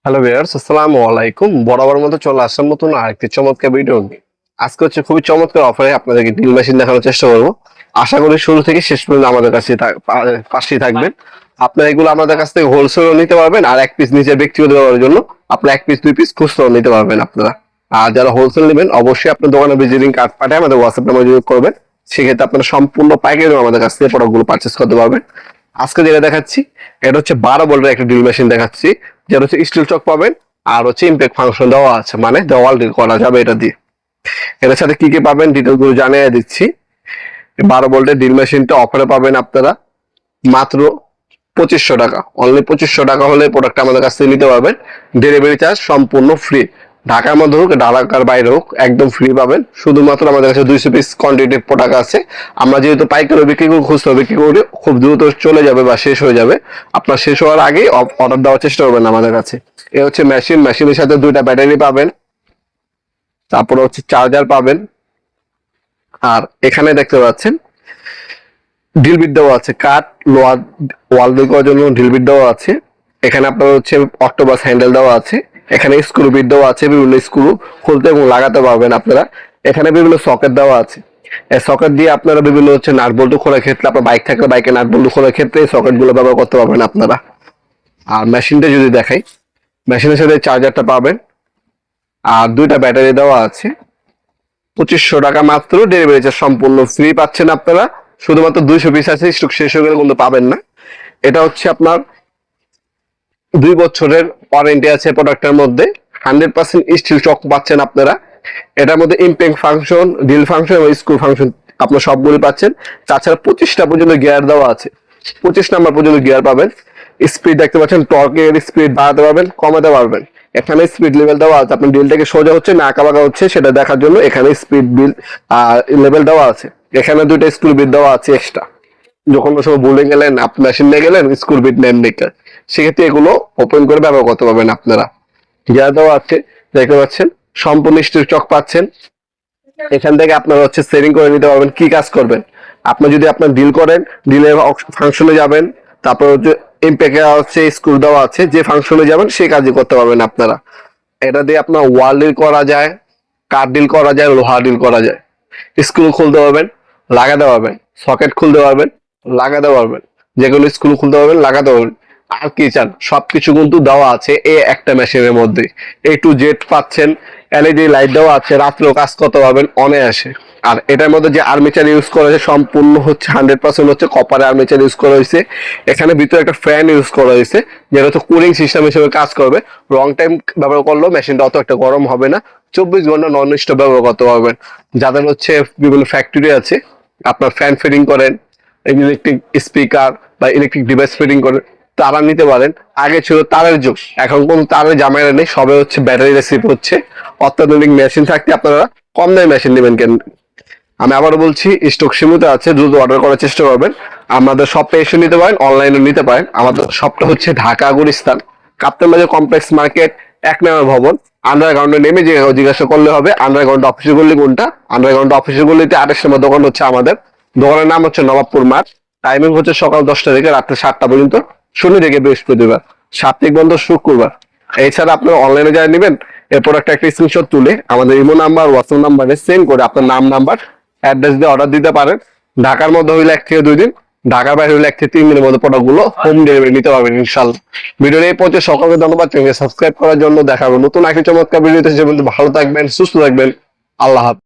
Hello viewers, আসসালামু আলাইকুম। বরাবর মতো চলে আসার মতন আরেকটি চমৎকার ভিডিও নিয়ে আজকে হচ্ছে খুবই চমৎকার অফারে আপনাদেরকে ড্রিল মেশিন দেখানোর চেষ্টা করব। আশা করি শুরু থেকে শেষ পর্যন্ত আমাদের কাছে পাশেই থাকবেন। আপনারা এগুলো আমাদের কাছ থেকে হোলসেলও নিতে পারবেন, আর এক পিস নিজের ব্যক্তিগত ব্যবহারের জন্য আপনারা এক পিস দুই পিস খুচরাও নিতে পারবেন আপনারা। আর যারা হোলসেল নেবেন অবশ্যই আপনার দোকানে ভিজিটিং কার্ড পাঠিয়ে আমাদের হোয়াটসঅ্যাপ নাম্বার যোগাযোগ করবেন। সেক্ষেত্রে আপনারা সম্পূর্ণ পাইকারি আমাদের কাছ থেকে প্রোডাক্টগুলো পারচেস করতে পারবেন। আজকে যেটা দেখাচ্ছি এটা হচ্ছে 12 ভোল্টের একটা ড্রিল মেশিন দেখাচ্ছি, যেটা হচ্ছে স্টিল চক পাবেন আর হচ্ছে ইমপ্যাক্ট ফাংশন দেওয়া আছে, মানে দেওয়াল ড্রিল করা যাবে এটা দিয়ে। এটার সাথে কি কি পাবেন ডিটেলস গুলো জানিয়ে দিচ্ছি। 12 ভোল্টের ড্রিল মেশিনটা অফারে পাবেন আপনারা মাত্র 2500 টাকা। অনলি 2500 টাকা হলে প্রোডাক্ট আমাদের কাছ থেকে নিতে পারবেন। ডেলিভারি চার্জ সম্পূর্ণ ফ্রি। ঢাকার মধ্যে হোক ঢাকার বাইরে হোক একদম ফ্রি পাবেন। শুধুমাত্র আমাদের কাছে 200 পিস কোয়ান্টিটির প্রোডাক্ট আছে। আমরা যেহেতু পাইকারি বিক্রি করি, খুচরা বিক্রি করি, খুব দ্রুত চলে যাবে বা শেষ হয়ে যাবে। আপনার শেষ হওয়ার আগেই অর্ডার দেওয়ার চেষ্টা করবেন আমাদের কাছে। এ হচ্ছে মেশিনের সাথে 2টা ব্যাটারি পাবেন, তারপরে হচ্ছে চার্জার পাবেন। আর এখানে দেখতে পাচ্ছেন ড্রিল বিট দেওয়া আছে, কাঠ লোহার ওয়াল ড্রিল করার জন্য ড্রিল বিট দেওয়া আছে। এখানে আপনার হচ্ছে অক্টোপাস হ্যান্ডেল দেওয়া আছে। এখানে স্ক্রু বিট দেওয়া আছে, বিভিন্ন স্ক্রু খুলতে এবং লাগাতে পারবেন আপনারা। এখানে বিভিন্ন সকেট দেওয়া আছে। এই সকেট দিয়ে আপনারা বিভিন্ন হচ্ছে নাট বল্টু খোলার ক্ষেত্রে, আপনার বাইক থাকলে বাইকে নাট বল্টু খোলার ক্ষেত্রে এই সকেট গুলো ব্যবহার করতে পারবেন আপনারা। আর মেশিনটা যদি দেখাই, মেশিনের সাথে চার্জারটা পাবেন আর 2টা ব্যাটারি দেওয়া আছে। 2500 টাকা মাত্র, ডেলিভারি চার্জ সম্পূর্ণ ফ্রি পাচ্ছেন আপনারা। শুধুমাত্র 200 পিস আছে, স্টক শেষ হয়ে গেলে কিন্তু পাবেন না। এটা হচ্ছে আপনার 2 বছরের ওয়ারেন্টি আছে প্রোডাক্টের মধ্যে। 100% স্টিল চক পাচ্ছেন আপনারা। এটার মধ্যে ইমপ্যাক্ট ফাংশন, ড্রিল ফাংশন এবং স্ক্রু ফাংশন আপনার সবগুলো পাচ্ছেন। তাছাড়া 25টা পর্যন্ত গিয়ার দেওয়া আছে, 25 নাম্বার পর্যন্ত গিয়ার পাবেন। স্পিড দেখতে পাচ্ছেন, টর্কের স্পিড বাড়াতে পারবেন, কমাতে পারবেন। এখানে স্পিড লেভেল দেওয়া আছে, আপনার ড্রিলটাকে সোজা হচ্ছে না আঁকা বাঁকা হচ্ছে সেটা দেখার জন্য এখানে স্পিড বিল লেভেল দেওয়া আছে। এখানে 2টা স্ক্রু বিট দেওয়া আছে এক্সট্রা। যখন সময় ভুলে গেলেন, আপনি মেশিন নিয়ে গেলেন, স্ক্রু বিট নেন দেখে, সেক্ষেত্রে এগুলো ওপেন করে ব্যবহার করতে পারবেন আপনারা। গিয়ার দেওয়া আছে দেখতে পাচ্ছেন, সম্পূর্ণ স্টিল চক পাচ্ছেন। এখান থেকে আপনারা হচ্ছে সেটিং করে নিতে পারবেন কি কাজ করবেন। আপনি যদি আপনার ডিল করেন, ডিলের ফাংশনে যাবেন, তারপর হচ্ছে ইমপ্যাক্টে হচ্ছে স্ক্রু দেওয়া আছে, যে ফাংশনে যাবেন সেই কাজই করতে পারবেন আপনারা। এটা দিয়ে আপনার ওয়াল ডিল করা যায়, কাঠ ডিল করা যায়, লোহা ডিল করা যায়। স্ক্রু খুলতে পারবেন, লাগাতে পারবেন, সকেট খুলতে পারবেন, লাগাতে পারবেন, যেগুলো স্ক্রু খুলতে পারবেন, লাগাতে পারবেন। আর কি চান সবকিছু কিন্তু দেওয়া আছে এই একটা মেশিনের মধ্যে। A to Z পাচ্ছেন। এলইডি লাইট দেওয়া আছে, রাত্রেও কাজ করতে পারবেন অনায়াসে। আর এটার মধ্যে যে আর্মেচার ইউজ করা হয়েছে সম্পূর্ণ হচ্ছে 100% হচ্ছে কপারের আর্মেচার ইউজ করা হয়েছে। এখানে ভিতরে একটা ফ্যান ইউজ করা হয়েছে, যেটা হচ্ছে কুলিং সিস্টেম হিসেবে কাজ করবে। লং টাইম ব্যবহার করলেও মেশিনটা অত একটা গরম হবে না। 24 ঘন্টা নন স্টপ ব্যবহার করতে পারবেন। যাদের হচ্ছে বিভিন্ন ফ্যাক্টরি আছে, আপনার ফ্যান ফিটিং করেন, ইলেকট্রিক স্পিকার বা ইলেকট্রিক ডিভাইস ফিটিং করেন, তারা নিতে পারেন। আগে ছিল তারের যুগ, এখন কোন তারের জামাইরা নেই, সবে হচ্ছে ব্যাটারি রেসিপ হচ্ছে। অত্যাধুনিক মেশিন থাকতে আপনারা কম দামে মেশিন নেবেন কেন? আমি আবারও বলছি, স্টক সীমিত আছে, দ্রুত অর্ডার করার চেষ্টা করবেন। আমাদের শপে এসে নিতে পারেন, অনলাইনে নিতে পারেন। আমাদের শপটা হচ্ছে ঢাকা গুলিস্তান কাপ্তান বাজার কমপ্লেক্স মার্কেট, 1 নম্বর ভবন। আন্ডারগ্রাউন্ডে নেমে যে জিজ্ঞাসা করলে হবে আন্ডারগ্রাউন্ড অফিসে গলি কোনটা। আন্ডারগ্রাউন্ড অফিসে গলিতে 28 নম্বর দোকান হচ্ছে আমাদের। দোকানের নাম হচ্ছে নবাবপুর মাঠ। টাইমিং হচ্ছে সকাল 10টা থেকে রাত্রে 7টা পর্যন্ত, শনি থেকে বৃহস্পতিবার, সাপ্তাহিক বন্ধ শুক্রবার। এছাড়া আপনারা অনলাইনে যারা নেবেন, এই প্রোডাক্ট একটা স্ক্রিনশট তুলে আমাদের ইমো নাম্বার, হোয়াটসঅ্যাপ নাম্বারে সেন্ড করে আপনার নাম, নাম্বার, অ্যাড্রেস দিয়ে অর্ডার দিতে পারেন। ঢাকার মধ্যে হইলে 1 থেকে 2 দিন, ঢাকার বাইরে হইলে 1 থেকে 3 দিনের মধ্যে প্রোডাক্ট গুলো হোম ডেলিভারি নিতে পারবেন ইনশাল্লাহ। ভিডিওর এই পর্যায়ে সকলকে ধন্যবাদ, চ্যানেলকে সাবস্ক্রাইব করার জন্য। দেখা হবে নতুন একটি চমৎকার ভিডিওতে। সে পর্যন্ত ভালো থাকবেন, সুস্থ থাকবেন। আল্লাহ হাফেজ।